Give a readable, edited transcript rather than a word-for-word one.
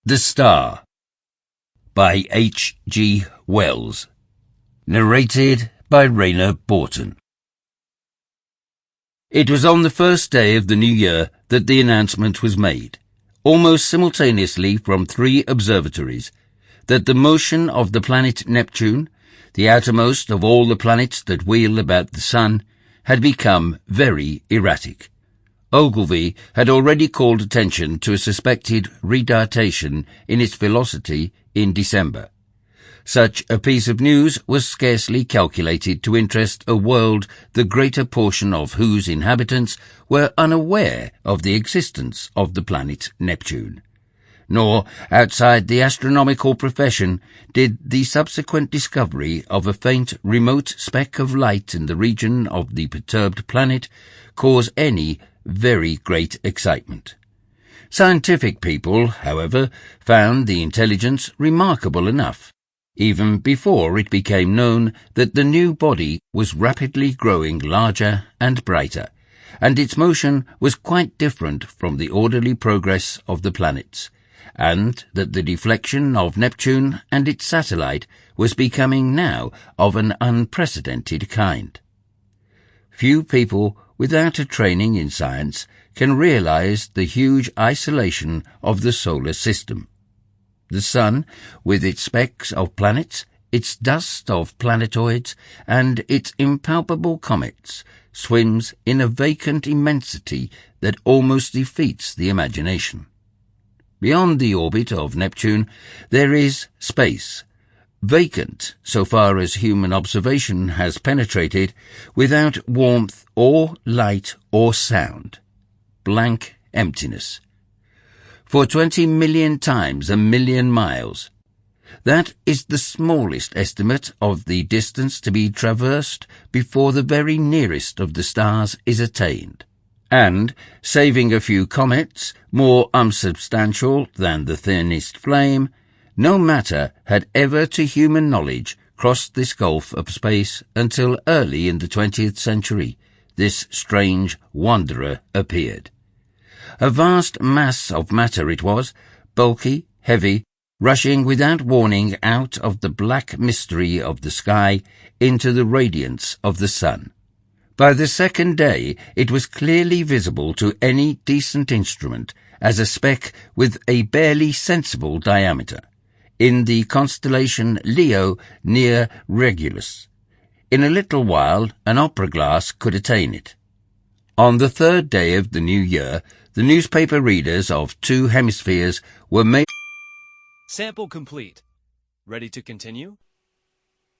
The Star by H. G. Wells. Narrated by Rayner Bourton. It was on the first day of the new year that the announcement was made, almost simultaneously from 3 observatories, that the motion of the planet Neptune, the outermost of all the planets that wheel about the sun, had become very erratic. Ogilvy had already called attention to a suspected retardation in its velocity in December. Such a piece of news was scarcely calculated to interest a world the greater portion of whose inhabitants were unaware of the existence of the planet Neptune. Nor, outside the astronomical profession, did the subsequent discovery of a faint, remote speck of light in the region of the perturbed planet cause any very great excitement. Scientific people, however, found the intelligence remarkable enough, even before it became known that the new body was rapidly growing larger and brighter, and its motion was quite different from the orderly progress of the planets, and that the deflection of Neptune and its satellite was becoming now of an unprecedented kind. Few people without a training in science can realize the huge isolation of the solar system. The sun, with its specks of planets, its dust of planetoids, and its impalpable comets, swims in a vacant immensity that almost defeats the imagination. Beyond the orbit of Neptune there is space, vacant so far as human observation has penetrated, without warmth or light or sound. Blank emptiness. For 20 million times a million miles. That is the smallest estimate of the distance to be traversed before the very nearest of the stars is attained. And, saving a few comets, more unsubstantial than the thinnest flame, no matter had ever to human knowledge crossed this gulf of space until early in the 20th century this strange wanderer appeared. A vast mass of matter it was, bulky, heavy, rushing without warning out of the black mystery of the sky into the radiance of the sun. By the second day it was clearly visible to any decent instrument as a speck with a barely sensible diameter, in the constellation Leo near Regulus. In a little while an opera glass could attain it. On the 3rd day of the new year, the newspaper readers of 2 hemispheres were made... Sample complete. Ready to continue?